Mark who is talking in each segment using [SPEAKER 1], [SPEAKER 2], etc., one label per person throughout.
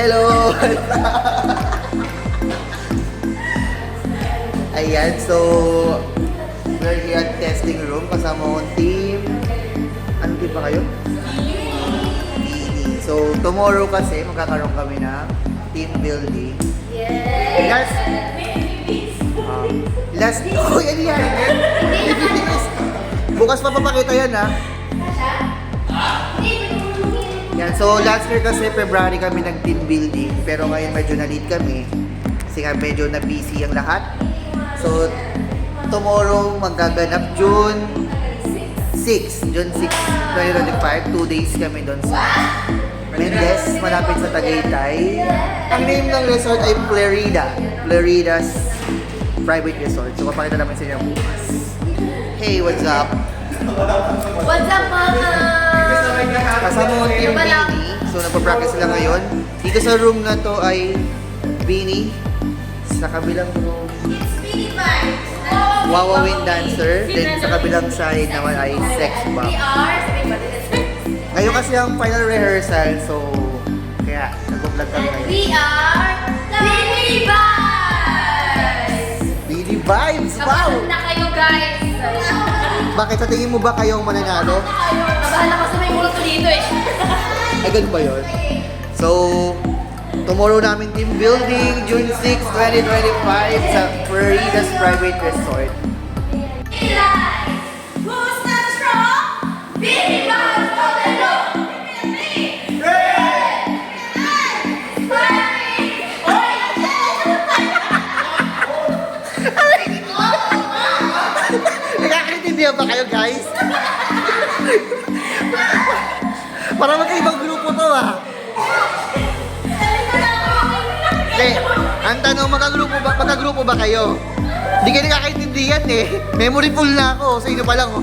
[SPEAKER 1] Hello! Ayan, so we're here at testing room kasama kong team. Anong team ba kayo? Dini. So tomorrow kasi magkakaroon kami ng team building.
[SPEAKER 2] Yes!
[SPEAKER 1] Last, oh yan yan! Bukas pa papakita yan ha. Yan, so last year kasi February kami nag-team building, pero ngayon medyo na-lead kami kasi nga medyo na-busy ang lahat. So tomorrow magaganap June 6, 2025, 2 days kami doon sa Mendez, malapit sa Tagaytay. Ang name ng resort ay Florida's Private Resort. So papakita namin sa inyo bukas. Hey, what's up?
[SPEAKER 2] What's up, mga?
[SPEAKER 1] Kasama ko yung Beanie. So, nagpa-practice sila ngayon. Dito sa room na to ay Beanie. Sa kabilang room, Wawa Wind Dancer. Then sa kabilang side naman ay Sex Bomb. Ngayon kasi ang final rehearsal. So, kaya nag-vlog kami ngayon.
[SPEAKER 2] We are Beanie Vibes!
[SPEAKER 1] Beanie Vibes! Wow!
[SPEAKER 2] Kapag na kayo, guys!
[SPEAKER 1] Bakit sa tingin mo ba kayong mananalo?
[SPEAKER 2] Nabahala ko sa may multo dito eh.
[SPEAKER 1] Ay, ganun ba yun? So, tomorrow namin team building, June 6, 2025 sa Florida's Private Resort.
[SPEAKER 2] Who's not strong? Beanie Vibes! All the low!
[SPEAKER 1] Nakakaintindihan ba kayo, guys? Parang magkaibang grupo to, ah. Hindi, ang tanong, magkagrupo ba kayo? Hindi kayo nakakaintindihan, eh. Memory full na ako, sa inyo pa lang, oh.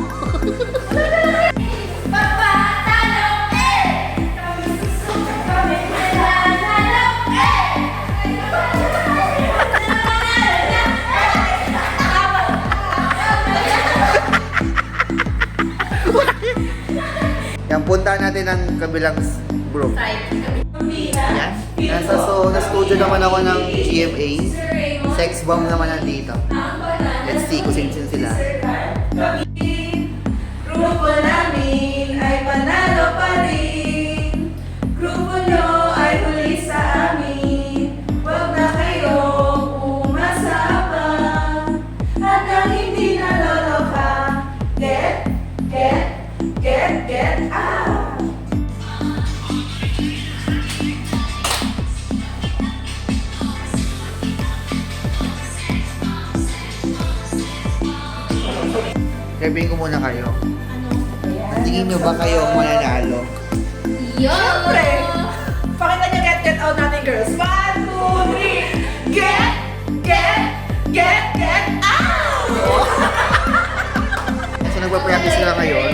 [SPEAKER 1] Yan, punta natin ang kabilang group. Yan. Nasa studio naman ako ng GMA. Sex Bomb naman nandito. Let's see kung sino sila.
[SPEAKER 3] Grupo namin ay panalo pa rin. Grupo nyo ay huli sa amin. Huwag na kayong umasa pa. Hanggang hindi naloloka. Get out!
[SPEAKER 1] Sabihin ko muna kayo. Tingin nyo ba kayo ang mananalo?
[SPEAKER 3] Siyempre! Pakita nyo get out natin, girls. 1, 2, 3. Get out!
[SPEAKER 1] So nagpa-practice sila ngayon.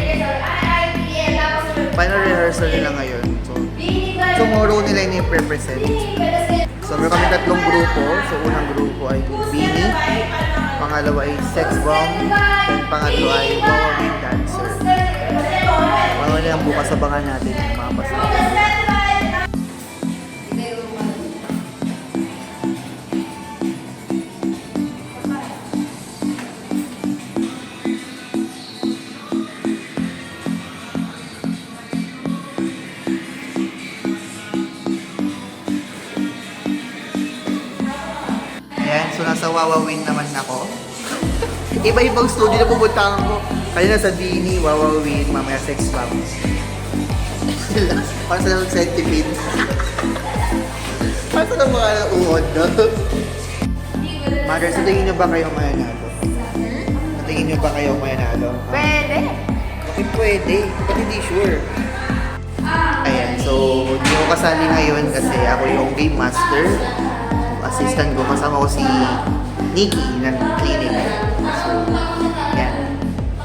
[SPEAKER 1] Final rehearsal nila ngayon. So tomorrow nila yung i-represent. So meron kami tatlong grupo. So unang grupo ay Beanie. Pangalawa ay Sex Bomb. Then pangatlo ay Wawa Wind Dancer. Mga nilang bukas abangan natin yung mga pasok. Ayan, so nasa Wawa Wind naman ako. Iba-ibang studio na pupuntahan ko. Kanina sa Beanie, Wawa Wind, mamaya Sex Bomb. Parang sa ng centipede. Parang sa ng mga uod, no? Mother, sa tingin nyo ba kayo mananalo? Sa tingin nyo ba kayo mananalo?
[SPEAKER 2] Pwede.
[SPEAKER 1] Bakit pwede? Ba't hindi sure? Ayan, so hindi ko kasali ngayon kasi ako yung game master. Assistant ko, kasama ko si Nikki ng clinic. So, yan.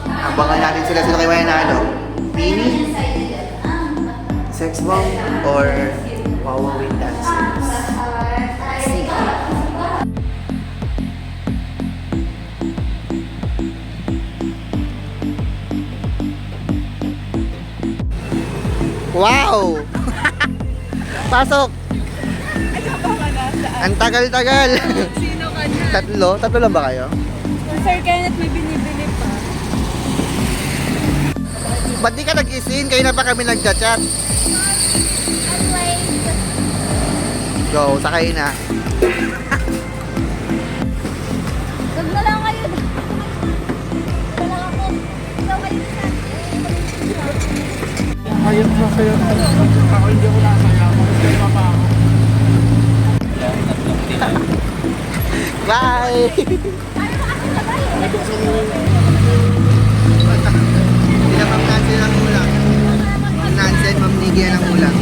[SPEAKER 1] Abangan natin sila kayo mananalo. Beanie, Sex Bomb, or Wawa Wind Dancers. See. Wow! Pasok! Ang tagal-tagal.
[SPEAKER 2] Sino ka na?
[SPEAKER 1] Tatlo? Tatlo lang ba kayo?
[SPEAKER 2] Sir Kenneth, may binibili pa.
[SPEAKER 1] Ba't di ka nag-isin? Kayo na pa kami nagchat-chat. Go, sakay na.
[SPEAKER 2] Huwag na lang kayo. Wala ako. Ikaw kayo sa
[SPEAKER 4] Ayun na sa'yo. Ako hindi ko nasaya. Kasi pa ako.
[SPEAKER 1] Bye! Sila Ma'am Nancy lang ulang. Ma'am Nancy at Ma'am Niggy ang ulang.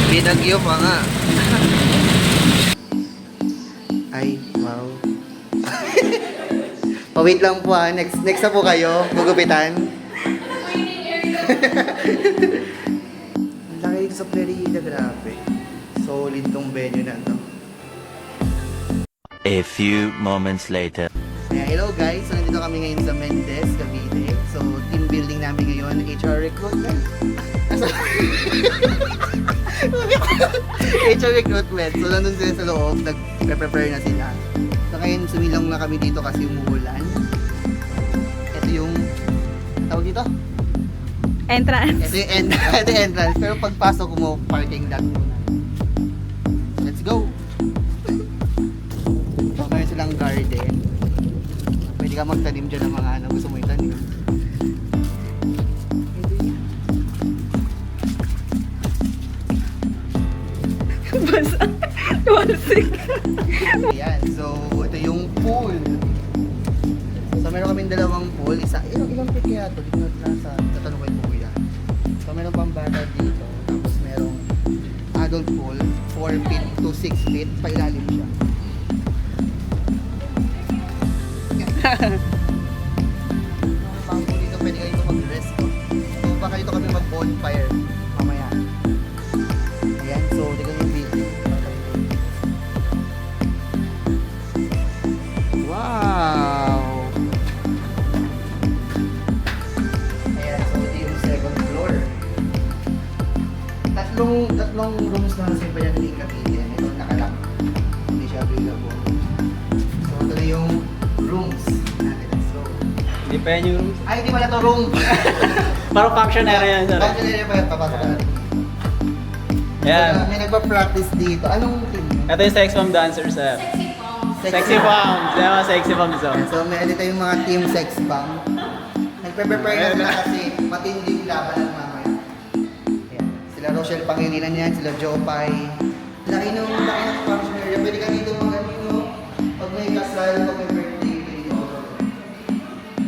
[SPEAKER 1] Binagyo pa nga. Ay, wow. Wait lang po ah. Next na po kayo. Gugupitan. Ang laki sa Florida, grabe. Solid tong venue na to.
[SPEAKER 5] A few moments later.
[SPEAKER 1] Hello guys, so nandito kami ngayon sa Mendez, Cavite. So team building namin ngayon, HR recruitment. HR recruitment. So nandun sila sa loob, nag-prepare na sila. So ngayon sumilang na kami dito kasi umuulan. Ito yung, tawag dito?
[SPEAKER 2] entrance.
[SPEAKER 1] Ito yung ito yung entrance. Pero pagpasok mo, parking lot muna. Let's go! So meron silang garden. Pwede ka magtanim dyan ng mga ano, gusto mo itanim. Ayan, so ito yung pool. So meron kaming dalawang pool. Ilang feet kaya ito? Dito na sa tatanong ko yung kuya. So meron pang bata dito. Tapos merong adult pool. 4 feet to 6 feet. Pailalim siya. Pang pool dito, pwede kayo mag-rest. So baka dito kami mag-bonfire mamaya. Ayan, so tignan yung building. Wow! Ayan, so ito yung second floor. Tatlong rooms na kasi pa yan hindi kapilyan. Ito nakalak. Hindi siya available. So ito na yung rooms natin. So,
[SPEAKER 4] Hindi pa yan yung room.
[SPEAKER 1] ay hindi pala to room.
[SPEAKER 4] Parang functionary yan, sir.
[SPEAKER 1] Functionary pa yan. Papasok na natin.
[SPEAKER 4] Yan.
[SPEAKER 1] So, may nagpa-practice dito. Anong team?
[SPEAKER 4] Ito yung sex bomb dancer, sir. Sexy bomb. Diba, sexy bomb zone.
[SPEAKER 1] So, may dito yung mga team sex bomb. Nagpe-prepare na sila kasi matinding laban ng mamaya. Ayan. Sila Rochelle Pangilinan yan, sila Jopay. Laki ng functionary. Pwede ka dito mag ano, pag may kasal, pag may birthday, pwede dito.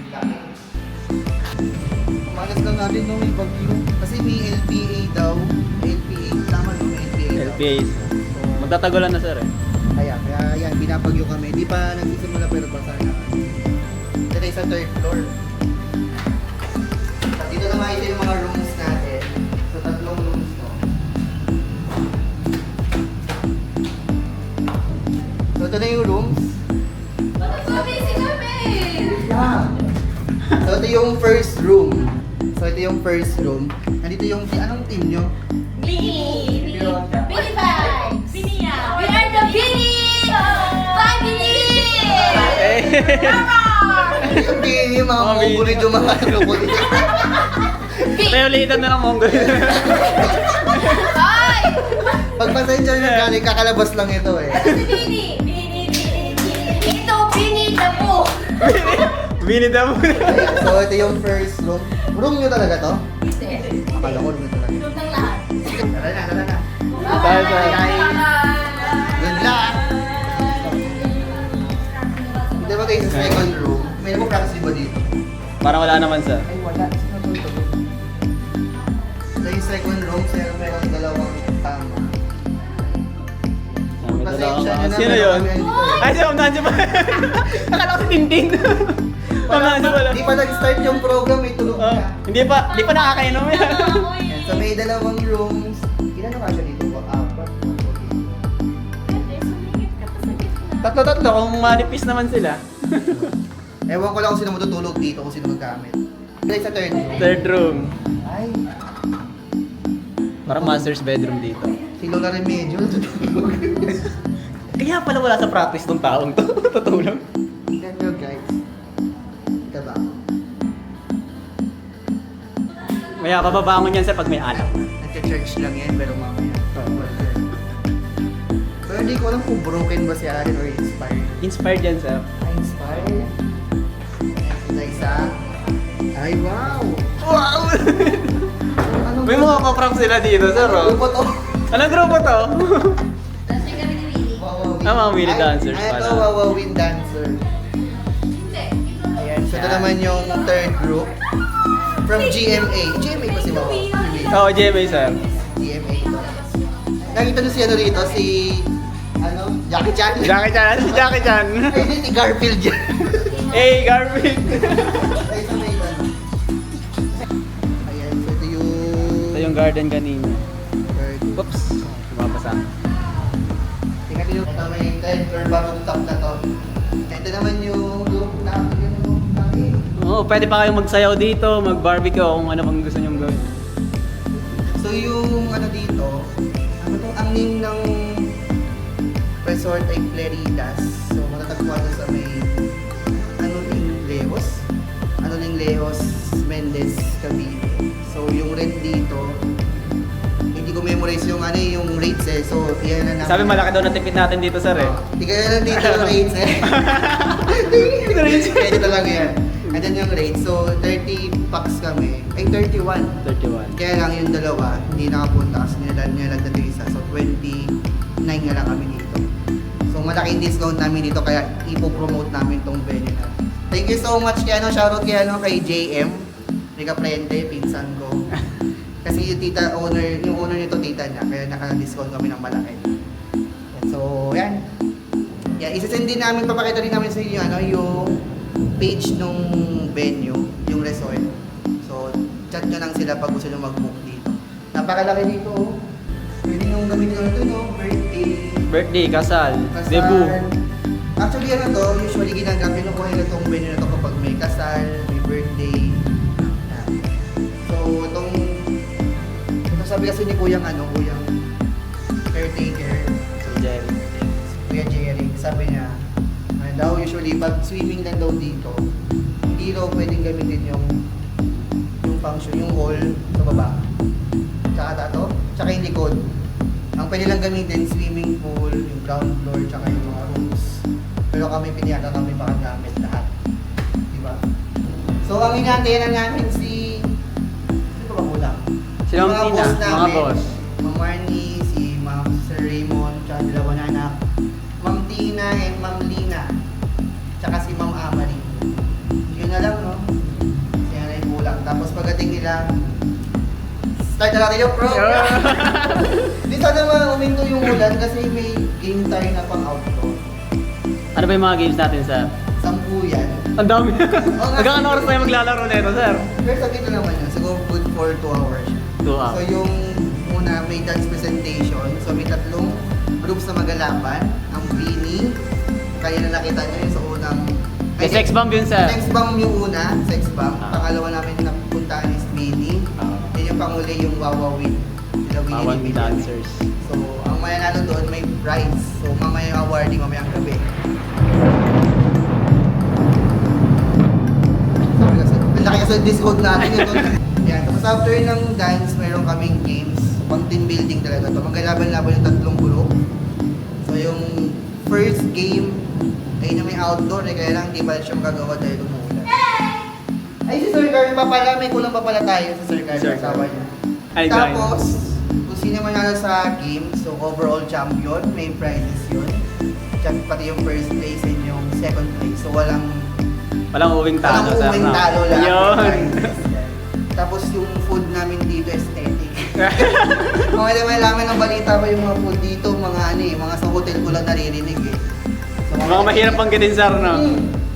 [SPEAKER 1] Laki. Umagas lang natin nung may bagyo. Kasi may LPA daw. LPA, tama no? LPA daw.
[SPEAKER 4] LPAs. Magtatagulan na, sir eh.
[SPEAKER 1] Kaya yan, binapagyo kami. Di pa nagsisimula pero basa na. Ito tayo sa third floor. At dito na makita yung mga rooms natin. So, tatlong rooms to. So, ito na yung rooms.
[SPEAKER 2] Busy kami!
[SPEAKER 1] Yeah. So, ito yung first room. Nandito yung, anong team nyo?
[SPEAKER 2] Bini! Bini vibes! Bini yan! We are the Bini! Bye, Bini!
[SPEAKER 1] Yung team, yung mga
[SPEAKER 4] Mga
[SPEAKER 1] mongolid yung mga mongolid.
[SPEAKER 4] Kaya ulitan na lang mongol.
[SPEAKER 2] Ay!
[SPEAKER 1] Pagpasensya nyo galing, kakalabas lang ito eh.
[SPEAKER 2] Ito si Bini! Bini, Bini, Bini! Ito, Bini the Book!
[SPEAKER 4] Binida mo.
[SPEAKER 1] So, ito yung first room. Room nyo talaga to?
[SPEAKER 2] Hindi.
[SPEAKER 1] Akala ko room nyo talaga.
[SPEAKER 2] Room ng lahat.
[SPEAKER 1] Tara na.
[SPEAKER 4] Tayo sa...
[SPEAKER 1] Good luck! Dito ba kayo sa second room? May mo practice ba dito?
[SPEAKER 4] Parang wala naman, sir.
[SPEAKER 1] Ay, wala. Sino to? Ito yung second room. Pero meron dalawang tama. Pasensya nyo na.
[SPEAKER 4] Sino
[SPEAKER 1] pero
[SPEAKER 4] yun?
[SPEAKER 1] kami andito eh.
[SPEAKER 4] Ay, si Ma'am Nancy pa. Akala ko si Tintin. Ma'am Nancy pala.
[SPEAKER 1] Di pa nag-start yung program, may tulog
[SPEAKER 4] Oh,
[SPEAKER 1] na.
[SPEAKER 4] hindi pa nakakainom yan.
[SPEAKER 1] Yan, so may dalawang rooms. Ilan na kasya dito? Apat.
[SPEAKER 4] Tatlo-tatlo, kung manipis naman sila.
[SPEAKER 1] Ewan ko lang kung sino matutulog dito, kung sino maggamit. Guys, sa third room.
[SPEAKER 4] Third room.
[SPEAKER 1] Ay,
[SPEAKER 4] Parang master's bedroom dito.
[SPEAKER 1] si Lola Remedios natutulog.
[SPEAKER 4] Kaya pala wala sa practice tong taong to. Tutulog.
[SPEAKER 1] Yan yun, guys. Diba?
[SPEAKER 4] Maya kababangon yan sir pag may alak.
[SPEAKER 1] Nagka-church lang yan, pero mamaya. Pero hindi ko alam kung broken ba si Aaron or inspired.
[SPEAKER 4] Inspired yan sir.
[SPEAKER 1] Inspired? Next isa. Ay, wow!
[SPEAKER 4] Wow!
[SPEAKER 1] Anong
[SPEAKER 4] May mga kakrang sila dito sir oh.
[SPEAKER 1] grupo to?
[SPEAKER 4] Anong grupo to?
[SPEAKER 2] Dancer kami ni Willie.
[SPEAKER 1] Wawawin.
[SPEAKER 4] Ah, mga Willy dancers
[SPEAKER 1] Ay,
[SPEAKER 4] pala.
[SPEAKER 1] ito, Wawawin dancer.
[SPEAKER 2] Hindi.
[SPEAKER 1] Ayan, so ito naman yung third group. From GMA. GMA ba si Wawaw?
[SPEAKER 4] Oo, GMA sir.
[SPEAKER 1] GMA ito. Nakita nyo si ano rito, si... Ano? Jackie Chan?
[SPEAKER 4] Jackie Chan. Ano si Jackie Chan?
[SPEAKER 1] Ay, hindi, si Garfield yan.
[SPEAKER 4] Hey, Garfield!
[SPEAKER 1] Ay, sa may iba. Ayan, so ito yung...
[SPEAKER 4] Ito yung garden kanina.
[SPEAKER 1] third group.
[SPEAKER 4] Oops. Lumabasa.
[SPEAKER 1] Tingnan nyo, ito may 10 floor bagong top na to. Ito naman yung group namin, yung group namin.
[SPEAKER 4] Oo, pwede pa kayong magsayaw dito, mag-barbecue kung ano bang gusto nyong gawin.
[SPEAKER 1] So yung ano dito, ano to, ang name ng resort ay Fleridas. So matatagpuan doon sa may Lejos, Mendez, Cavite. So yung rent dito, hindi ko memorize yung ano yung rates eh. So yan na namin.
[SPEAKER 4] Sabi malaki daw na tipid natin dito sir eh.
[SPEAKER 1] Hindi kaya lang dito yung rates eh. Pwede talaga yan. And then yung rates, so 30 packs kami, ay 31.
[SPEAKER 4] 31.
[SPEAKER 1] Kaya lang yung dalawa, hindi nakapunta kasi nilag na isa. So 29 nga lang kami dito. So malaking discount namin dito kaya ipopromote namin tong venue na. Thank you so much kay shoutout kay JM, Rica Prende, pinsan ko. Kasi yung yung owner nito tita niya, kaya naka-discount kami ng malaki. So yan. Yeah, isa-send din namin, papakita rin namin sa inyo yung page nung venue, yung resort. So, chat nyo lang sila pag gusto nyo mag-book dito. Napakalaki dito, oh. Pwede nyo gamitin ito, no?
[SPEAKER 4] Birthday, kasal,
[SPEAKER 1] Kasal.
[SPEAKER 4] debut.
[SPEAKER 1] Actually, ano to, usually ginagamit nyo kung itong venue na to kapag may kasal, may birthday. Yan. So, itong sabi kasi ni Kuyang caretaker,
[SPEAKER 4] So, Jerry.
[SPEAKER 1] Kuya Jerry, sabi niya, ano daw, usually pag swimming lang daw dito, hindi daw pwedeng gamitin yung function, yung hall sa baba. Tsaka tato, tsaka yung likod. Ang pwede lang gamitin, swimming pool, yung ground floor, tsaka yung mga rooms. Pero kami piniyata kami makagamit lahat. Diba? So ang inaantayan na namin si... Sino ba kulang?
[SPEAKER 4] Sila ang tina, mga boss.
[SPEAKER 1] Ma'am Marnie, si Ma'am Sir Raymond, tsaka dalawa na anak. Ma'am Tina and Ma'am Lina. Tsaka si Ma'am Amari. Yun na lang, no? Siya na yung kulang. Tapos pagdating nila, start na natin yung program. Di sana uminto yung ulan kasi may game tayo na pang outdoor.
[SPEAKER 4] Ano ba yung mga games natin sir?
[SPEAKER 1] 10 yan.
[SPEAKER 4] Ang dami.
[SPEAKER 1] nga.
[SPEAKER 4] Hanggang ano oras tayo maglalaro nito sir?
[SPEAKER 1] Pero sabi ko naman yun, siguro good for 2 hours.
[SPEAKER 4] 2
[SPEAKER 1] So
[SPEAKER 4] hours.
[SPEAKER 1] yung una may dance presentation. So may 3 groups na magalaban. Ang Bini, kaya na nakita nyo yung sa unang...
[SPEAKER 4] May sex bomb yun sir.
[SPEAKER 1] Sex bomb yung una, sex bomb.
[SPEAKER 4] Ah.
[SPEAKER 1] Pangalawa namin na napuntahan is Bini. Then yung panguli yung Wawawin. Sila Willie
[SPEAKER 4] Bawal
[SPEAKER 1] Willie.
[SPEAKER 4] dancers.
[SPEAKER 1] So ang mananalo doon may prize. So mamaya yung awarding mamayang gabi. Ang laki kasi discount natin ito. Yan. Tapos after ng dance, meron kaming games. Pang team building talaga to. Maglalaban-laban yung 3 group. So yung first game ay na may outdoor eh. Kaya lang hindi pa siya magagawa dahil umuulan. Ay si Sir Carl pa pala. May kulang pa pala tayo sa Sir Carl.
[SPEAKER 4] Sir
[SPEAKER 1] Asawa
[SPEAKER 4] Carl.
[SPEAKER 1] niya.
[SPEAKER 4] Ay,
[SPEAKER 1] Tapos, kung sino manalo sa game, so overall champion, may prizes yun. Pati yung first place and yung second place. So walang
[SPEAKER 4] Walang uwing talo sir.
[SPEAKER 1] uwing
[SPEAKER 4] no?
[SPEAKER 1] talo lahat.
[SPEAKER 4] Yun.
[SPEAKER 1] Tapos yung food namin dito aesthetic. Mga malaman ng balita pa yung mga food dito, mga ano eh, mga sa hotel ko lang naririnig eh. So,
[SPEAKER 4] Mga mahirap panggitin sir no?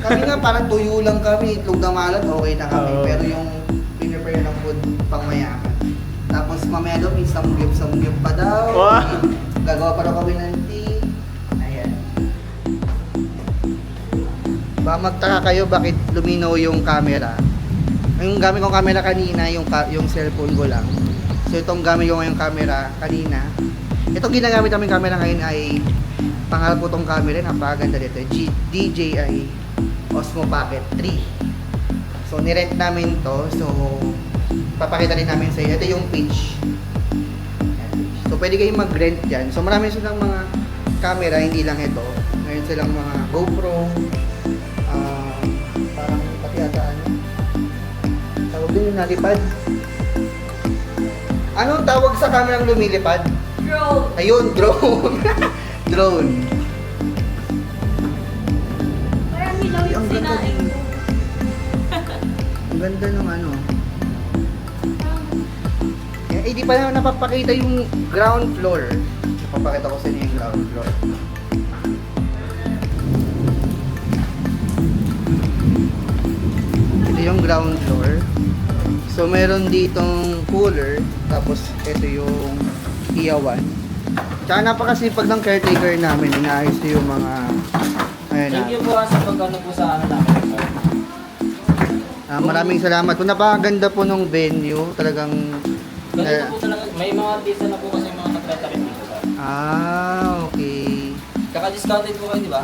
[SPEAKER 1] Kami nga parang tuyo lang kami, itlog na malat, okay na kami.
[SPEAKER 4] Oo.
[SPEAKER 1] Pero yung prepare ng food pang mayaman. Tapos mamaya doon, may samgyup pa daw.
[SPEAKER 4] Wow.
[SPEAKER 1] Gagawa pa daw kami ng tea. Ayan. magtaka kayo bakit luminaw yung camera. Yung gamit kong camera kanina, yung cellphone ko lang. So itong gamit ko ngayong camera kanina. Itong ginagamit namin camera ngayon ay pangarap ko tong camera, napakaganda dito. DJI Osmo Pocket 3. So nirent namin to. So papakita rin namin sa inyo. Ito yung page. So pwede kayong mag-rent dyan. So marami silang mga camera, hindi lang ito. Meron silang mga GoPro. Parang pati ata ano. Tawag din yung nalipad. Anong tawag sa camera ng lumilipad?
[SPEAKER 2] Drone.
[SPEAKER 1] Ayun, drone. Drone.
[SPEAKER 2] Parang hilaw yung sinaing ko.
[SPEAKER 1] Ang ganda ng ano. Eh, di pa na napapakita yung ground floor. Napapakita ko sa inyo yung ground floor. Ito yung ground floor. So, meron ditong cooler. Tapos, ito yung iyawan. Tsaka napakasipag ng caretaker namin. Inaayos niyo yung mga... Ayan na.
[SPEAKER 4] Thank you po sa pag-ano po sa ano namin, sir.
[SPEAKER 1] Maraming salamat po. Napakaganda po ng venue. Talagang...
[SPEAKER 4] Ganito po talaga, may mga artista na po kasi mga katreta rin dito, sir.
[SPEAKER 1] Okay.
[SPEAKER 4] Kaka-discounted po kayo, di ba?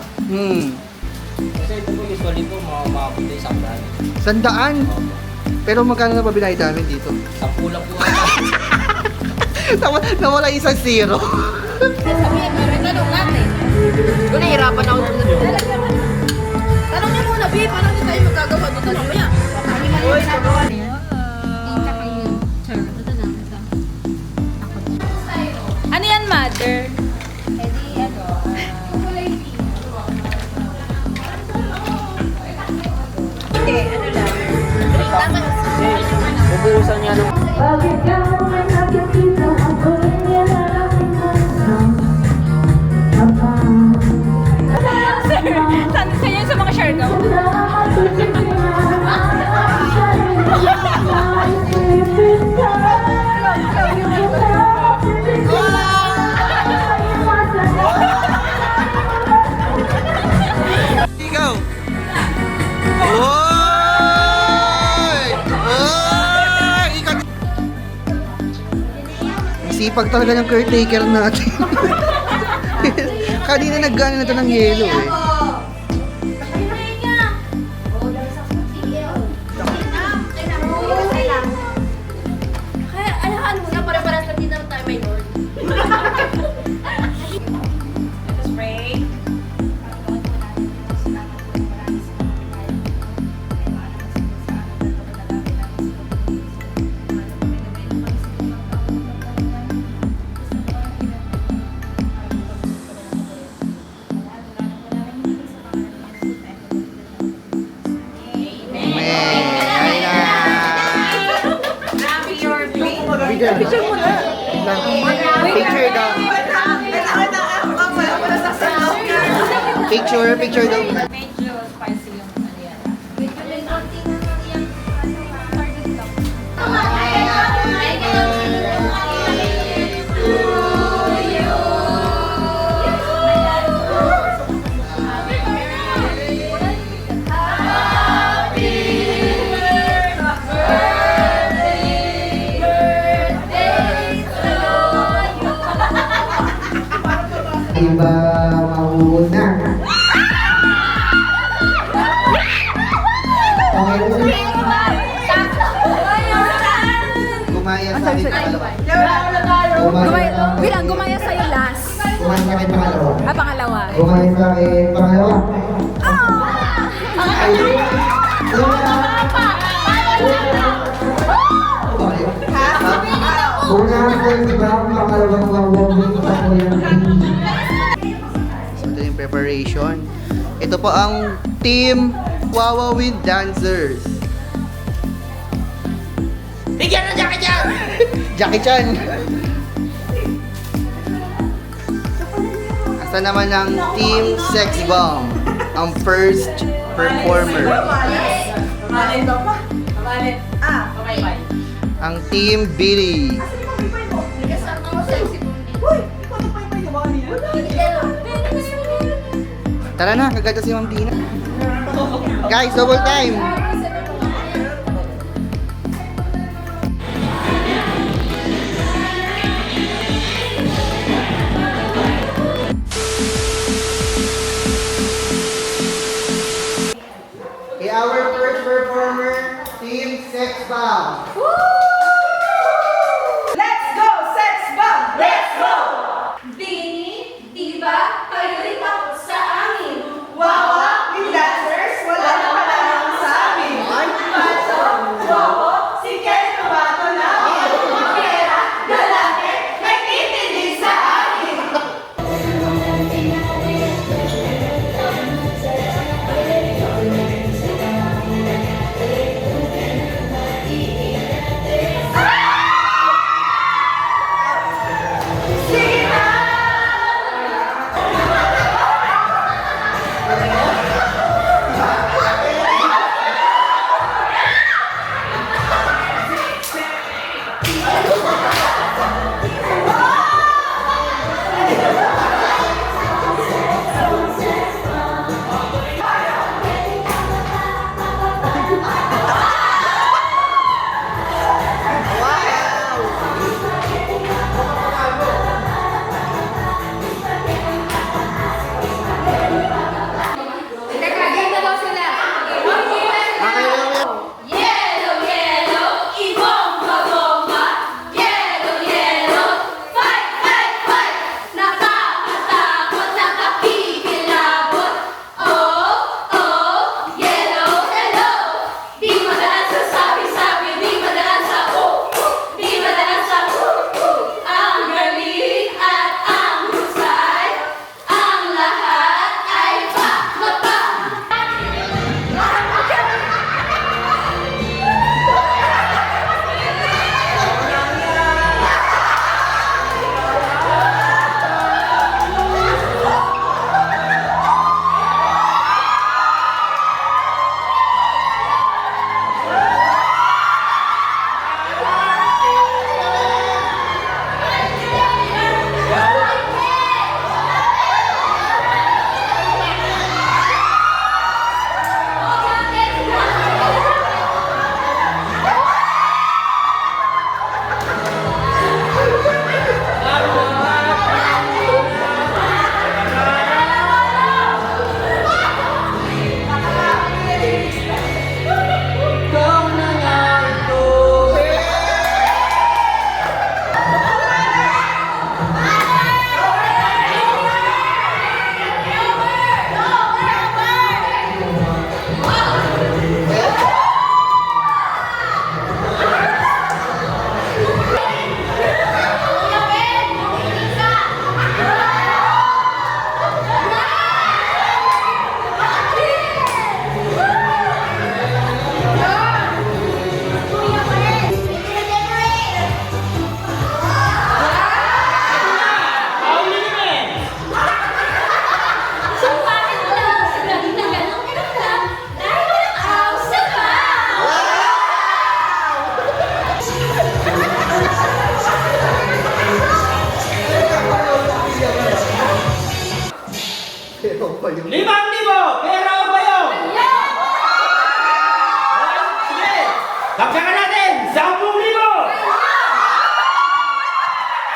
[SPEAKER 4] Kasi ito po usually po makakita isang daan.
[SPEAKER 1] Sandaan. Pero magkano na pabinayad namin dito?
[SPEAKER 4] 10 lang po ako.
[SPEAKER 1] Nawala isang zero.
[SPEAKER 2] Sabihin, meron tanong natin.
[SPEAKER 3] Kung nahihirapan ako dun.
[SPEAKER 2] Tanong niyo muna, babe. Paano din tayo magkagawa dito mamaya?
[SPEAKER 6] Ano yan, mother?
[SPEAKER 2] Hindi, ano lang.
[SPEAKER 4] Bubuhusan niya ng...
[SPEAKER 6] Sir, saan kanya sa mga Siargao?
[SPEAKER 1] Ikaw. Oy! Oy! Ikaw. Sipag talaga ng caretaker natin. Kanina naggana na ito ng yelo eh.
[SPEAKER 2] Kaya, ayahan mo na, para-para sa din naman tayo may Lord.
[SPEAKER 3] Spray.
[SPEAKER 1] Amen. Ay na.
[SPEAKER 3] Happy your dream.
[SPEAKER 1] Picture mo na. Picture daw. Picture daw.
[SPEAKER 6] Medyo spicy yung ano yan.
[SPEAKER 1] Iba mauna. Okay, gumaya sa akin pangalawa.
[SPEAKER 6] Bilang gumaya sa'yo last.
[SPEAKER 1] Gumaya sa akin pangalawa.
[SPEAKER 6] Pangalawa.
[SPEAKER 1] Gumaya sa akin pangalawa. Ay, una ko iba, pangalawang wawawin sa kuya. So ito yung preparation. Ito po ang Team Wawa with Dancers.
[SPEAKER 3] Bigyan ng Jackie Chan!
[SPEAKER 1] Jackie Chan. Asa naman ang Team Sex Bomb, ang first performer.
[SPEAKER 3] Kamalin daw pa. Kamalin. Kamay-may.
[SPEAKER 1] Ang Team Billy.
[SPEAKER 3] Uy! Ikaw na pa yung kamali.
[SPEAKER 1] Tara na, kagata si Ma'am Tina. Guys, double time. Okay, our first performer, Team Sex Bomb.
[SPEAKER 3] Let's go, sex bomb! Let's go!
[SPEAKER 2] Bini, diba, kayo rin takot sa amin.
[SPEAKER 3] Wawa, yung dancers, wala na pala sa amin. Bato, wawa, si Ken Bato namin. Pera, lalaki, nagtitindig sa amin. Sige na!
[SPEAKER 2] Yellow, yellow, ibomba, bomba. Yellow, yellow, fight, fight, fight. Nakakatakot, nakakikilabot. Oh, oh, yellow, hello. Di madalas sa sabi-sabi, di madalas sa di madalas sa Ang galing at ang husay, ang lahat ay pa.
[SPEAKER 4] ¡5,000! ¡Pera o bayo! Sige! Kapsakan natin! 10,000!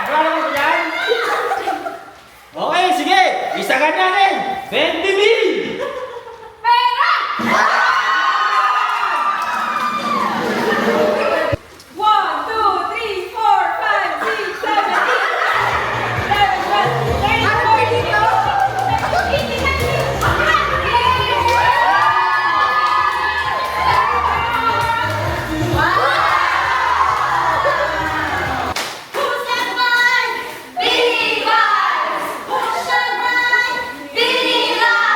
[SPEAKER 4] Sigurado mo ba yan? Okay, sige! Isagan natin! 20,000!
[SPEAKER 2] Bini vibes! Push the line! Bini vibes!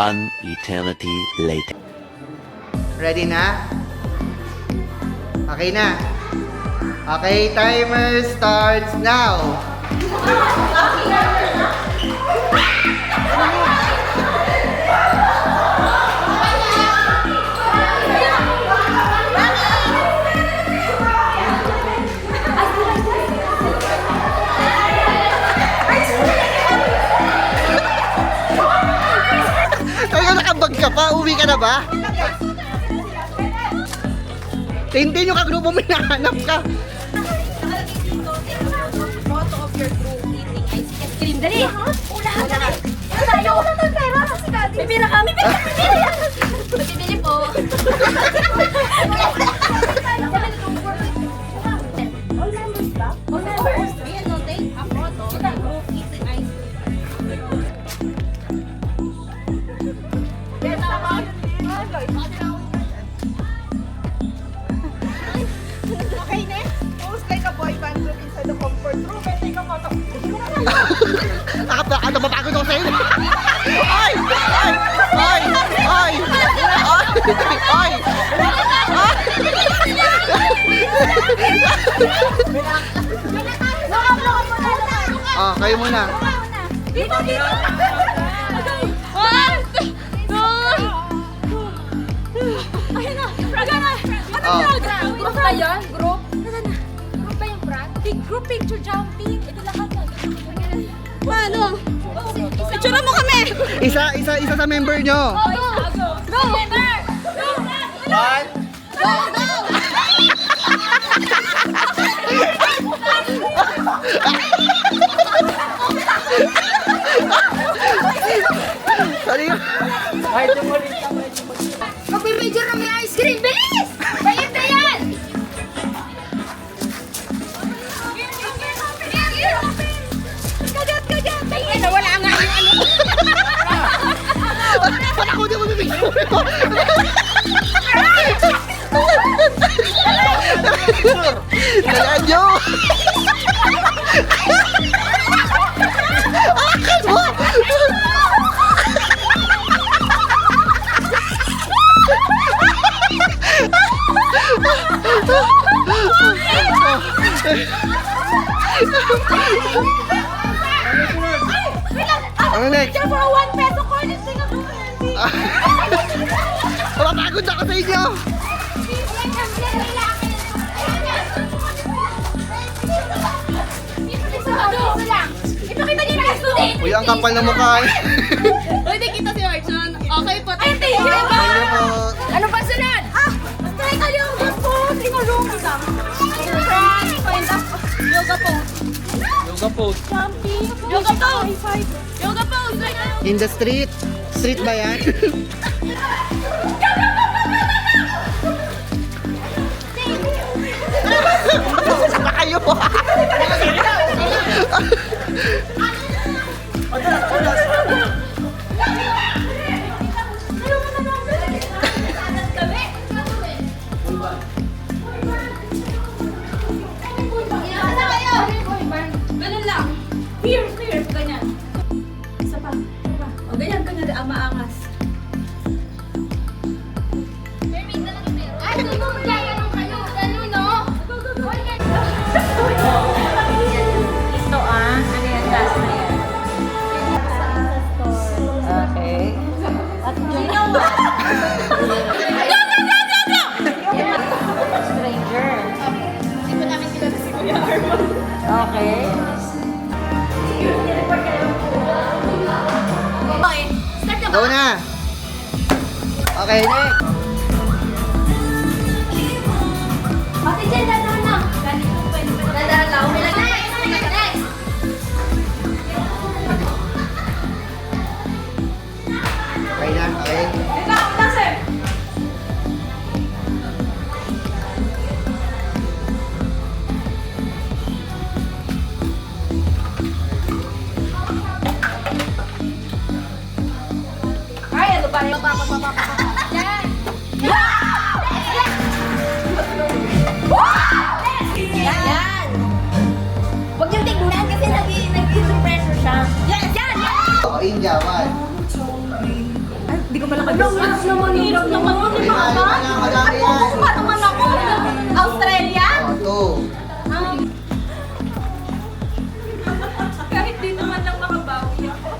[SPEAKER 5] One eternity later.
[SPEAKER 1] Ready na? Okay na. Okay, timer starts now. Ay, nakabag ka pa? Uwi ka na ba? Hindi yung kagrupo mo hinahanap ka.
[SPEAKER 2] Photo of your group eating ice cream. Dali! Unahan ka na! Tayo! Wala tayong pera kasi dati. Pipira kami! Bibili po. All members ba? All members. Ayan, no, take a photo of the group eating ice cream.
[SPEAKER 3] Okay, next. Post like a boy band group inside the comfort room and take a photo.
[SPEAKER 1] Ano mapagod ako sa'yo? Ay! Ay! Ay! Ay! Ay! Ah, kayo muna.
[SPEAKER 2] Dito, dito! Ayun na! Aga na! Group ba yun? Group? Nasaan na? Group ba yung brand? Big group picture jumping. Ito lahat na. Paano? Picture mo kami!
[SPEAKER 1] Isa sa member nyo.
[SPEAKER 2] Go! Go! Member! Go!
[SPEAKER 1] One.
[SPEAKER 2] Go! Go!
[SPEAKER 1] Sorry.
[SPEAKER 4] Ay, tumulit ka.
[SPEAKER 2] Magpipicture na may ice cream! Bilis! Bayit na yan! Kagat! Tingin na wala nga yung ano.
[SPEAKER 1] Ba't ako di mo bibigyan mo? Kaya nyo! Ano next?
[SPEAKER 2] For a 1 peso coin, it's like a
[SPEAKER 1] Mapapagod ako sa inyo!
[SPEAKER 2] Ipakita niyo yung student!
[SPEAKER 1] Uy, ang kapal na mukha eh.
[SPEAKER 2] Pwede kita si Archon. Okay po. Ay, thank you
[SPEAKER 1] Thank you po.
[SPEAKER 2] Ano pa sunod? Try ka yung po. Sino room lang? Yoga pose.
[SPEAKER 4] Yoga pose.
[SPEAKER 2] Jumping. Yoga pose. Yoga pose.
[SPEAKER 1] In the street. Street ba yan? Saan kayo?
[SPEAKER 2] Ganun lang. Here, ganyan. Isa pa. O, ganyan, maangas. Ay, ganun kayo. Ganun, no? Ito ano yan, last na yan.
[SPEAKER 1] Okay.
[SPEAKER 2] At sino ba? Stranger. Hindi po namin kilala si Kuya Arma. Okay. Okay, start na ba?
[SPEAKER 1] Go na! Okay, next!
[SPEAKER 2] Ate Jen, dandahan lang. Dandahan lang. Next!
[SPEAKER 1] Okay na, okay.
[SPEAKER 2] Sir. Ay, ano ba yung Yan! Yan! Huwag niyong tignan kasi nag-pressure siya. Yan! Yan!
[SPEAKER 1] Oh, India, one.
[SPEAKER 2] Hindi ko pala hirap naman. Hirap naman. Di ba ba?
[SPEAKER 1] Madami yan.
[SPEAKER 2] Kukuha naman ako. Australia?
[SPEAKER 1] Ito.
[SPEAKER 2] Kahit di naman lang makabawi ako.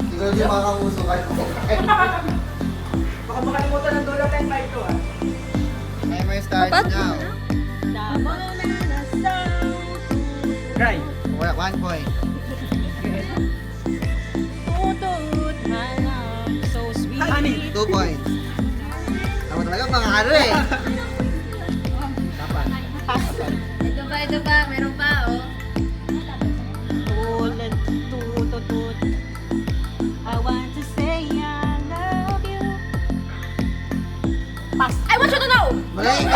[SPEAKER 1] Siguro di makakamuso ka.
[SPEAKER 3] Baka makalimutan ng dulo ng mic ko ah.
[SPEAKER 1] Timer starts now.
[SPEAKER 4] Cry.
[SPEAKER 1] 1 point.
[SPEAKER 4] Honey.
[SPEAKER 1] 2 points. Ako talaga mga ano eh.
[SPEAKER 2] Ito ba? Meron pa, oh. Pass. I want you to know!
[SPEAKER 1] Mali.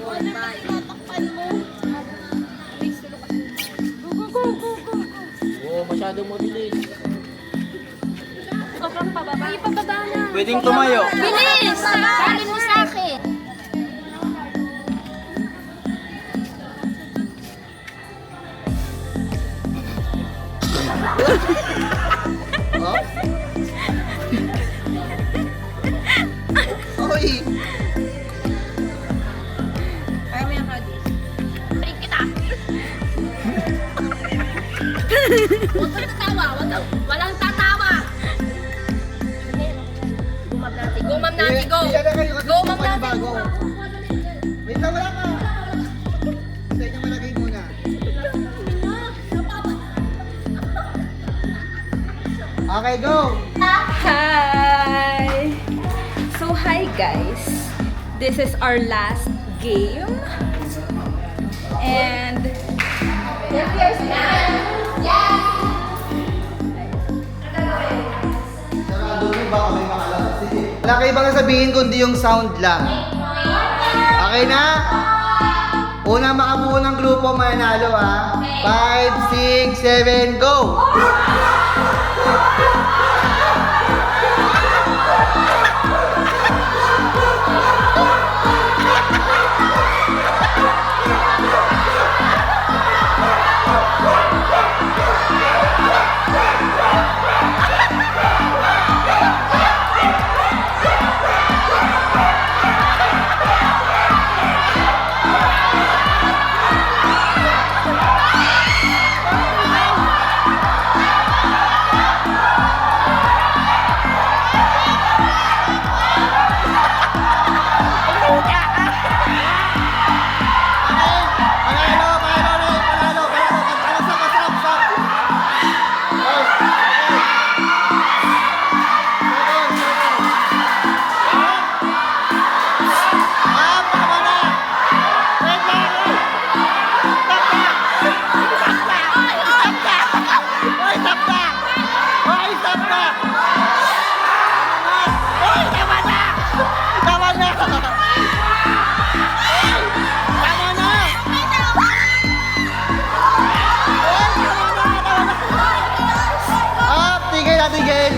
[SPEAKER 1] Wala.
[SPEAKER 4] Oo, masyadong mabilis.
[SPEAKER 2] Sobrang pababa. Ipababa na.
[SPEAKER 4] Pwedeng tumayo.
[SPEAKER 2] Bilis! Sabi mo sa akin.
[SPEAKER 1] Oh. Oy.
[SPEAKER 2] Kaya mo yung kadi. Break kita. Huwag kang tatawa. Walang tatawa. Gumam natin. Gumam natin. Go.
[SPEAKER 1] Hindi na kayo kasi
[SPEAKER 2] Gumam natin.
[SPEAKER 1] bago. Wait lang, wala ka. Sa inyo malagay muna. Okay, go.
[SPEAKER 6] Hi! So, hi guys. This is our last game. And
[SPEAKER 1] Sarado mo ba kami makalabas? Sige. Wala kayo bang sabihin kundi yung sound lang? Okay na? Una makabuo ng grupo mananalo ha. 5, 6, 7, go! Tigil!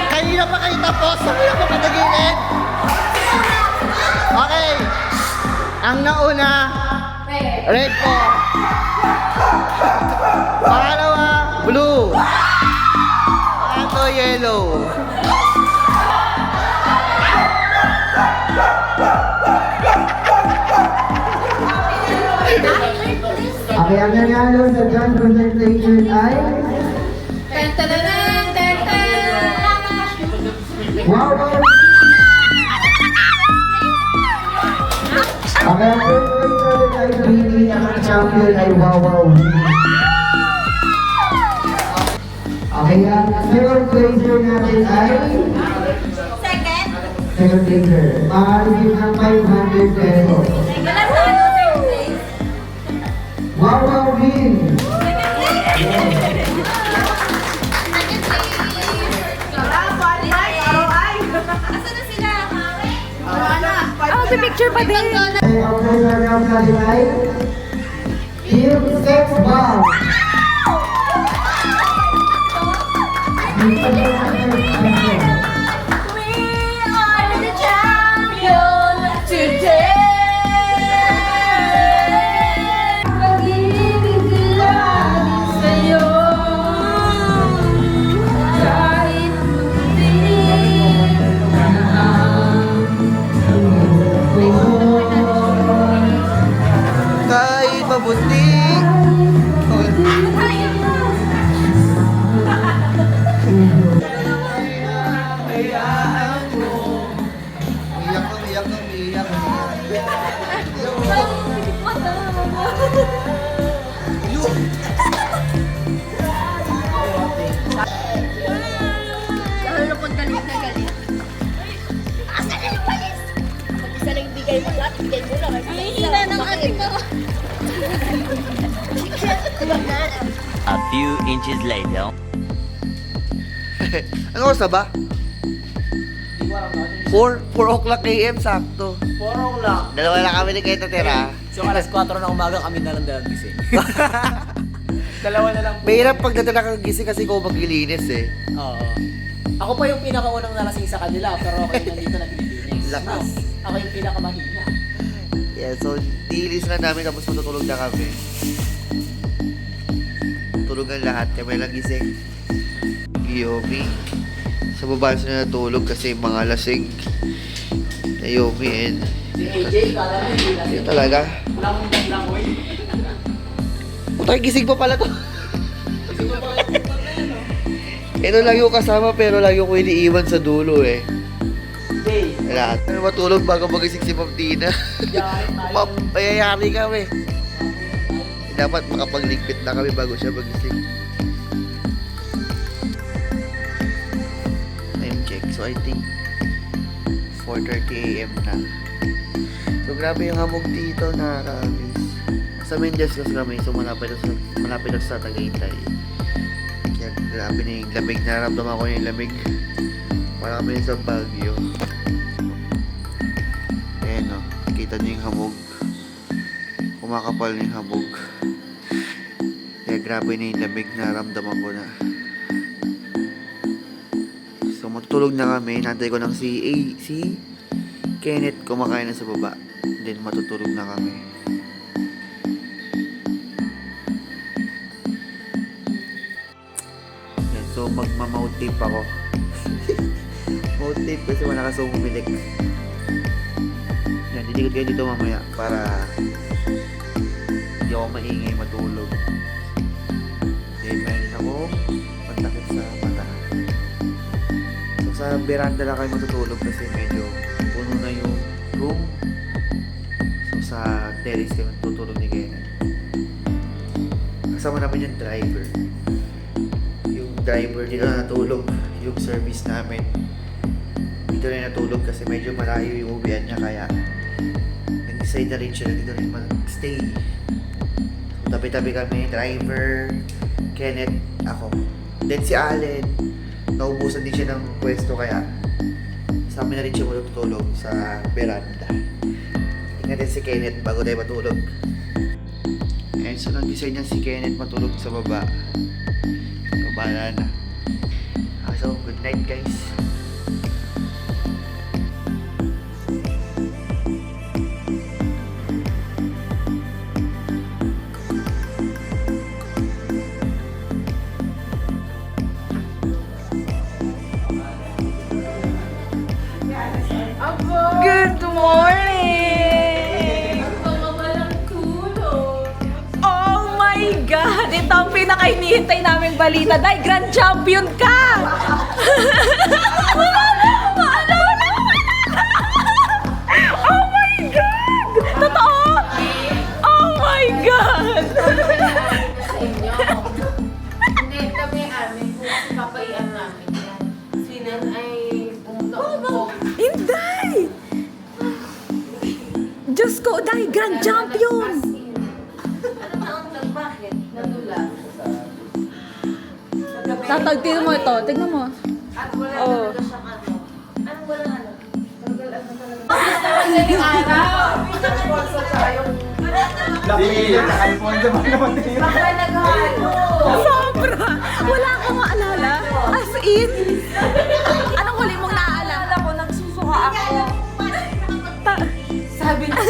[SPEAKER 1] Kanina pa kayo tapos, sabi na papatigilin! Okay! Ang nauna, red po. Pangalawa, blue. Pangatlo, yellow. Okay, ang nanalo sa drum presentation ay... Wow! Okay, ang first place ay Bini, ang champion ay Wow! Okay, ang second placer natin ay... Second placer. Makakagin ng 500 pesos. Wow, win!
[SPEAKER 6] sa picture pa din.
[SPEAKER 1] Ang officer ng Kalibay, Team Sex Bomb.
[SPEAKER 5] A few inches later.
[SPEAKER 1] Ano oras na ba?
[SPEAKER 4] Hindi ko alam natin.
[SPEAKER 1] 4 o'clock AM, sakto.
[SPEAKER 4] 4 o'clock.
[SPEAKER 1] Dalawa lang kami ni Kento tira.
[SPEAKER 4] So alas 4 ng umaga kami na lang gising. Dalawa na lang po.
[SPEAKER 1] Mahirap pag gising kasi ko maglilinis eh.
[SPEAKER 4] Oo. Ako pa yung pinakaunang nalasing sa kanila, pero ako yung nandito naglilinis.
[SPEAKER 1] Lakas.
[SPEAKER 4] Ako yung pinakamahina.
[SPEAKER 1] Yeah, so dilis na namin tapos matutulog na kami. Tulog ang lahat, kami lang gising. Yomi. Sa baba sila natulog kasi mga lasing. Yomi and...
[SPEAKER 4] Si AJ, kala mo hindi lang.
[SPEAKER 1] Yun talaga.
[SPEAKER 4] Langoy.
[SPEAKER 1] Putay, gising pa pala to.
[SPEAKER 4] Kasi pa pala yung pag na yan, no?
[SPEAKER 1] Ito lang yung kasama pero lagi ko iniiwan sa dulo eh.
[SPEAKER 4] Day.
[SPEAKER 1] Lahat. Ano matulog bago magising si Ma'am Tina.
[SPEAKER 4] Yakin tayo.
[SPEAKER 1] Mayayari kami. Dapat makapagligpit na kami bago siya magising. Time check. So I think 4:30 AM na. So grabe yung hamog dito, nakakamiss. Sa Mendes kasi kami, so malapit na sa Tagaytay. Kaya grabe na yung lamig, naramdaman ko yung lamig. Para kami sa Baguio. Ayan o, kita niyo yung hamog. Kumakapal na yung hamog. Kaya grabe na yung lamig, naramdaman ko na. So matutulog na kami, nantay ko ng si Kenneth kumakain na sa baba. Then matutulog na kami. Yan, so magma-mouth tape ako. Mouth tape kasi wala kasi umilik. Yan, didikit kayo dito mamaya para hindi ako maingay matulog. Then meron ako pantakip sa mata. So sa veranda lang kayo matutulog kasi medyo puno na yung room. So sa terrace kayo matutulog ni Kenneth. Kasama namin yung driver. Yung driver dito na natulog. Yung service namin. Dito rin natulog kasi medyo malayo yung uwian niya kaya nag-decide na rin siya na dito rin mag-stay. So, tabi-tabi kami, driver, Kenneth, ako. Then si Allen, naubusan din siya ng pwesto kaya sa amin na rin siya matutulog sa veranda. Tingnan din si Kenneth bago tayo matulog. And so nag-decide niya si Kenneth matulog sa baba. So bahala na. So good night guys.
[SPEAKER 6] Good morning! Oh my God! Ito ang pinaka-hinihintay naming balita dahil grand champion ka! Oh my God! Totoo? Oh my God!
[SPEAKER 2] Hindi, kami amin. Kung papaian namin yan. Sinan ay pumunta.
[SPEAKER 6] Hindi! Diyos ko, dahil grand champion!
[SPEAKER 2] Ano na ang bakit? Nadula.
[SPEAKER 6] Tatagtin mo ito, tignan mo.
[SPEAKER 2] At wala
[SPEAKER 6] Oh.
[SPEAKER 2] talaga siyang ano. Anong wala ano? Tagal ano talaga. Basta madaling araw. Baka naghalo.
[SPEAKER 6] Sobra! Wala akong maalala. As in, anong huli mong naaalala ko? Nagsusuka ako.
[SPEAKER 2] Sabi niya,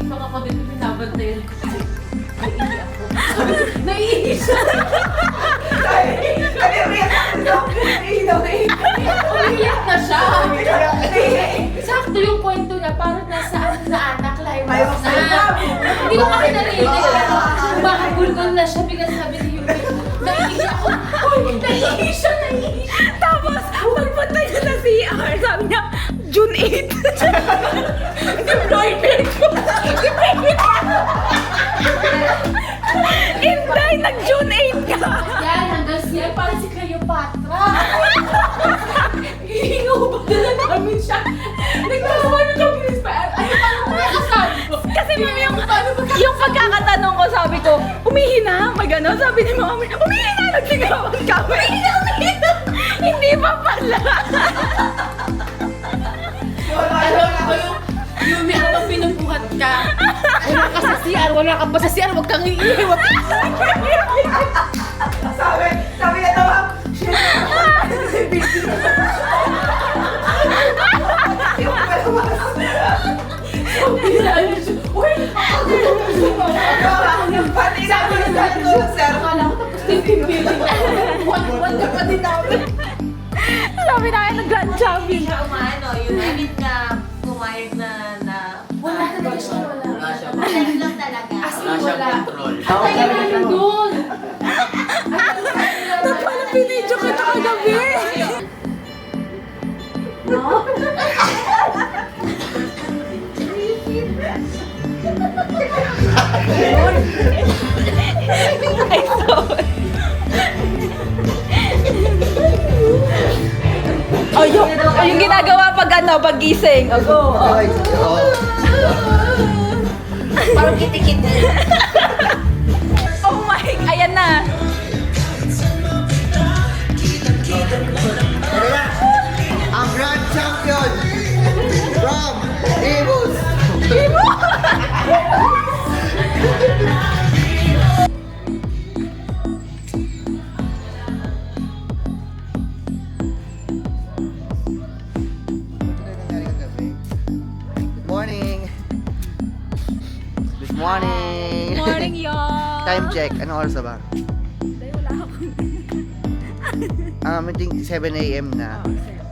[SPEAKER 2] mga kabit na binabantayan ko. Naiihi ako. Naiihi siya. Umiyak na siya. Sakto yung kwento niya. Parang nasa ano na anak, climax na. Hindi ko kasi narinig. Umakagulgol na siya. Bigla sabi ni Yuri, naiihi ako. Uy, naiihi siya, naiihi siya.
[SPEAKER 6] Tapos, pagpunta niya sa CR, sabi niya, June 8. Deployment ko. Hindi, nag-June 8 ka.
[SPEAKER 2] Yan, hanggang siya, parang si Cleopatra. Hihingaw ba na namin siya? Nagkakawa na kami ni Spire. Ano parang nakasabi ko?
[SPEAKER 6] Kasi mami, yung Umihina, may gano'n. Sabi ni Mami, umihina, nagsigawan kami. Umihina. Hindi pa pala.
[SPEAKER 2] Yumi, habang pinubuhat ka. Wala ka sa CR, wala ka pa sa CR, huwag kang iiwag.
[SPEAKER 3] Sabi niya daw, pati sabi niya sa loser.
[SPEAKER 2] One ka pa din namin.
[SPEAKER 6] Sabi na kayo, nag-grand shopping.
[SPEAKER 7] Yung limit na pumayag na
[SPEAKER 2] Wala talaga siya, wala.
[SPEAKER 4] Wala siya.
[SPEAKER 7] lang talaga.
[SPEAKER 2] As in,
[SPEAKER 4] Wala siyang
[SPEAKER 2] wala.
[SPEAKER 4] control.
[SPEAKER 2] Tayo na nandun.
[SPEAKER 6] Ba't pala pinidyo ka na kagabi? Ay, sorry. Oh, yung ginagawa pag pag gising. Ako.
[SPEAKER 1] Ay, oo.
[SPEAKER 7] Parang kiti-kiti.
[SPEAKER 6] Oh my, ayan na.
[SPEAKER 1] Tara na! Ang grand champion from Imus! Good morning! Good morning!
[SPEAKER 6] Morning, y'all.
[SPEAKER 1] Time check. Anong oras na ba?
[SPEAKER 6] Dahil wala akong...
[SPEAKER 1] I think 7 a.m. na.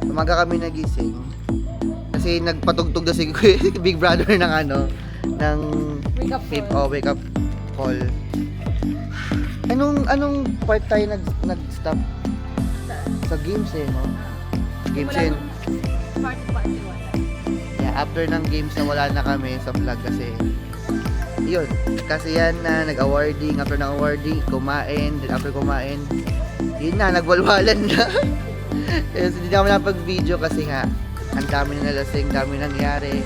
[SPEAKER 1] Umaga kami nagising. Kasi nagpatugtog na si Big Brother ng ng
[SPEAKER 6] Wake up
[SPEAKER 1] pip,
[SPEAKER 6] call.
[SPEAKER 1] wake up call. Anong part tayo nag-stop? Sa games no? Games
[SPEAKER 6] Wala
[SPEAKER 1] yun.
[SPEAKER 6] Party.
[SPEAKER 1] Yeah, after ng games na wala na kami sa vlog kasi yun. Kasi yan na nag-awarding, after ng awarding, kumain, then after kumain, yun na, nagwalwalan na. Kasi hindi na kami napag-video kasi nga, ang dami na nalasing, dami nangyari.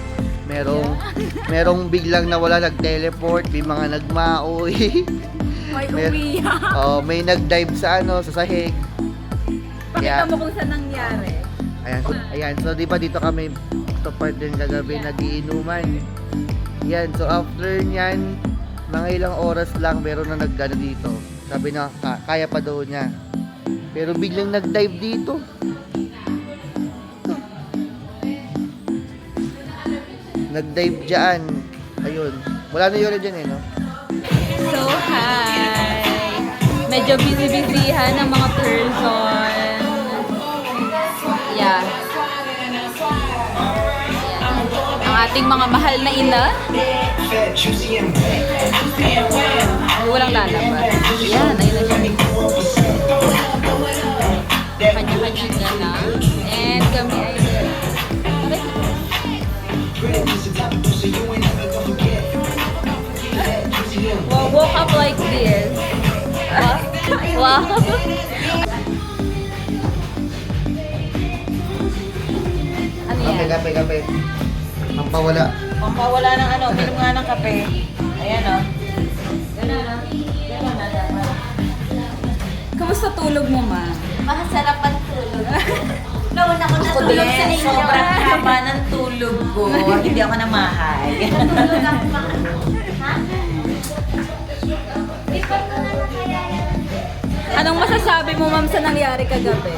[SPEAKER 1] Merong biglang nawala, nag-teleport, may mga nagmaoy.
[SPEAKER 6] May
[SPEAKER 1] Mer-
[SPEAKER 6] umiyak.
[SPEAKER 1] May nag-dive sa sahig.
[SPEAKER 6] Pakita mo kung saan nangyari.
[SPEAKER 1] Ayan, so di ba dito kami to part din kagabi nagiinuman. Yan, so after nyan, mga ilang oras lang meron na naggano dito. Sabi na kaya pa daw niya. Pero biglang nag-dive dito. Nag-dive dyan. Ayun. Wala na yun dyan no?
[SPEAKER 6] So, hi! Medyo busy-busyhan ng mga person. Yeah. Ang ating mga mahal na ina. Walang lalabas. Yan, ayun na siya. Kanya-kanya na. And kami ay... Well, woke up like this. Wow. Ano yan?
[SPEAKER 1] Kape. Ang pawala.
[SPEAKER 7] Pampawala ng minom nga ng kape. Ayan o.
[SPEAKER 6] Kamusta tulog mo, ma?
[SPEAKER 7] Masarap ang tulog. Nauna ko natulog sa inyo. Sobrang haba ng tulog ko. Hindi ako namahay. Tulog ako mga... Ha? Ipag ko na kaya yan.
[SPEAKER 6] Anong masasabi mo, ma'am, sa nangyari kagabi?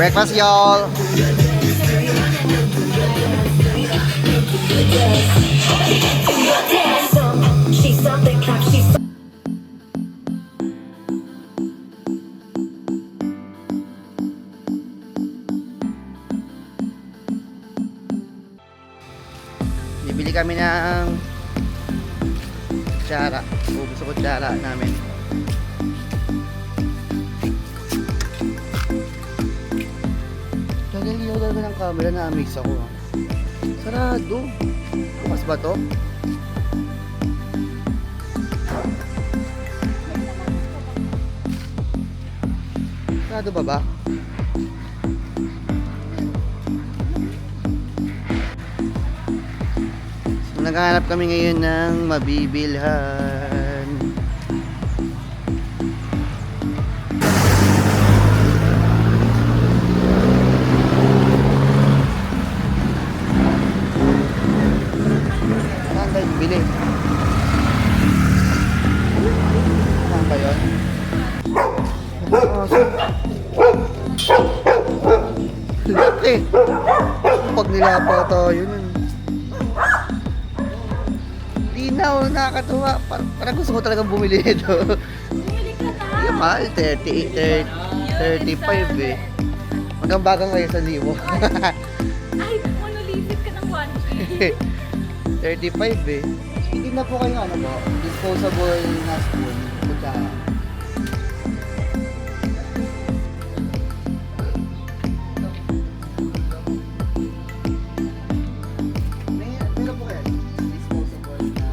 [SPEAKER 1] Breakfast, y'all! Bibili kami ng kutsara. Ubus sa kutsara namin. Gagaliw talaga ng camera, na-amix ako. Sarado. Bukas ba to? Sarado ba ba? So, naghahanap kami ngayon ng mabibilhan. Saan tayo bibili? Saan ba yun? Laki! Pag nilapa tayo nun. Linaw, nakakatuwa. Parang gusto ko talagang bumili ito.
[SPEAKER 2] Bumili ka na.
[SPEAKER 1] Yung mahal, 38, 35 eh. Hanggang bagang ngayon sa libo.
[SPEAKER 2] Ay, monolithic ka ng 1K.
[SPEAKER 1] 35 eh. Hindi na po kayo ano po, disposable na spoon. Kutsara. Meron po kayo, disposable na.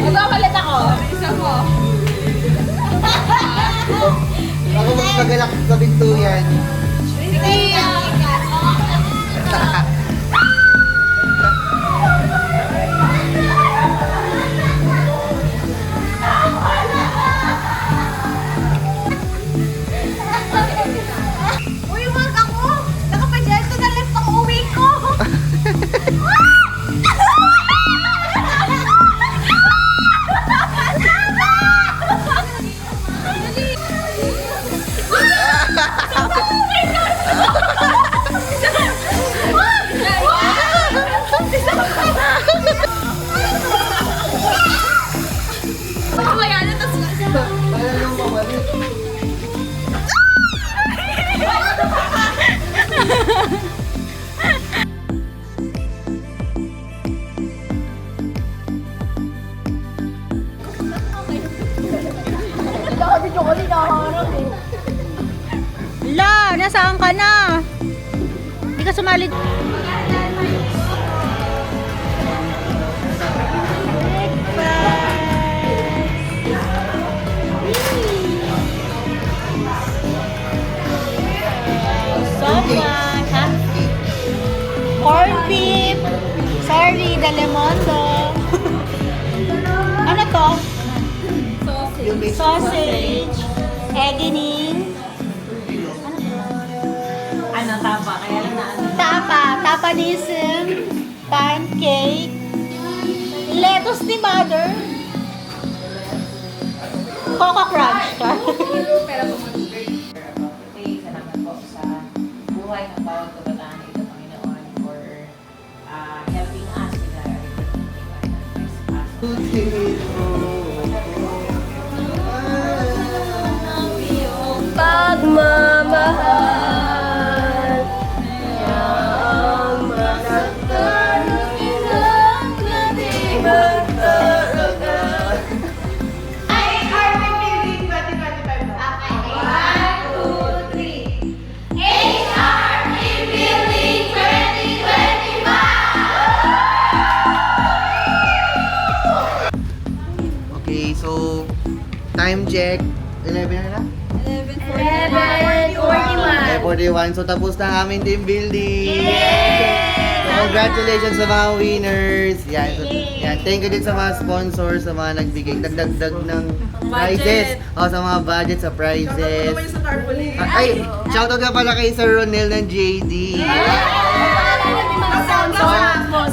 [SPEAKER 2] Magpapalit ako. Isa mo.
[SPEAKER 1] Ako mas magalak sa bintuyan.
[SPEAKER 6] Uy, wag ako! Nakapadyento na left ang uwi ko!
[SPEAKER 2] Kaya na tas
[SPEAKER 1] Kaya yung mabalik.
[SPEAKER 6] La, nasaan ka na? Hindi ka sumali. Someone, ha? Corned beef. Sorry, Dalemondo. Ano to? Sausage. Eggining.
[SPEAKER 7] Ano, tapa? Kaya lang na ano.
[SPEAKER 6] Tapanism. Pancake. Lettuce ni Mother. Coco Crunch ka.
[SPEAKER 7] Salamat po sa buhay ng bawat kabataan na ito, Panginoon, for helping us with our
[SPEAKER 2] pagmamahal niya ang masaktan ng ilang nating magtaragan.
[SPEAKER 3] Ay, Arvin Building 2025. Okay. 1, 2, 3.
[SPEAKER 2] HRT Building 2025!
[SPEAKER 1] check. 11 na?
[SPEAKER 2] 11:41.
[SPEAKER 1] 41. So tapos na ang aming team building. So, congratulations sa mga winners. Yan. So, yan. Thank you din sa mga sponsors, sa mga nagbigay nagdagdag ng prizes. O sa mga budget sa prizes.
[SPEAKER 3] Sa tarpaulin.
[SPEAKER 1] Ay, shoutout nga pala kay Sir Ronel ng JD.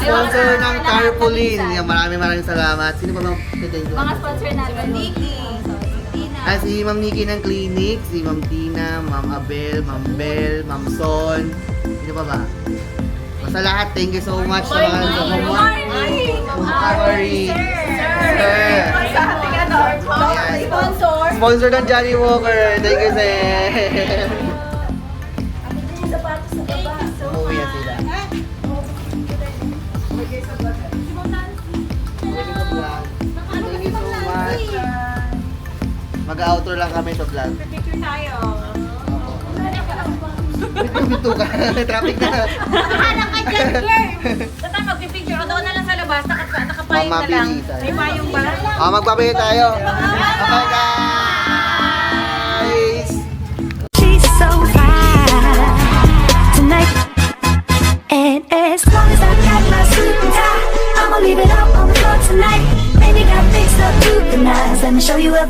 [SPEAKER 1] Sponsor ng Tarpaulin. Yan, maraming salamat. Sino pa bang thank you?
[SPEAKER 2] Mga sponsor natin. Nikki.
[SPEAKER 1] Si Ma'am Nikki ng Clinic, si Ma'am Tina, Ma'am Abel, Ma'am Bel, Ma'am Son. Sino pa ba? Basta lahat, thank you so much sa mga Mari. Sir.
[SPEAKER 3] Sa ating ano,
[SPEAKER 2] Sponsor.
[SPEAKER 1] Sponsor ng Johnny Walker. Thank you, sir. Umuwi na sila. Thank you so much. Mag-outro lang kami sa vlog.
[SPEAKER 6] Picture tayo.
[SPEAKER 1] Ito ka. Traffic na.
[SPEAKER 7] Nakahanap ka dyan, girl! Basta magpipicture ko doon na lang sa labas, nakapayong na lang.
[SPEAKER 1] Mabilisan.
[SPEAKER 6] May payong ba?
[SPEAKER 1] Magbabayo tayo. Bye guys!
[SPEAKER 8] She's so fine tonight. And as long as I got my suit and tie, I'ma leave it up on the floor tonight. Baby got things to do tonight. Let me show you a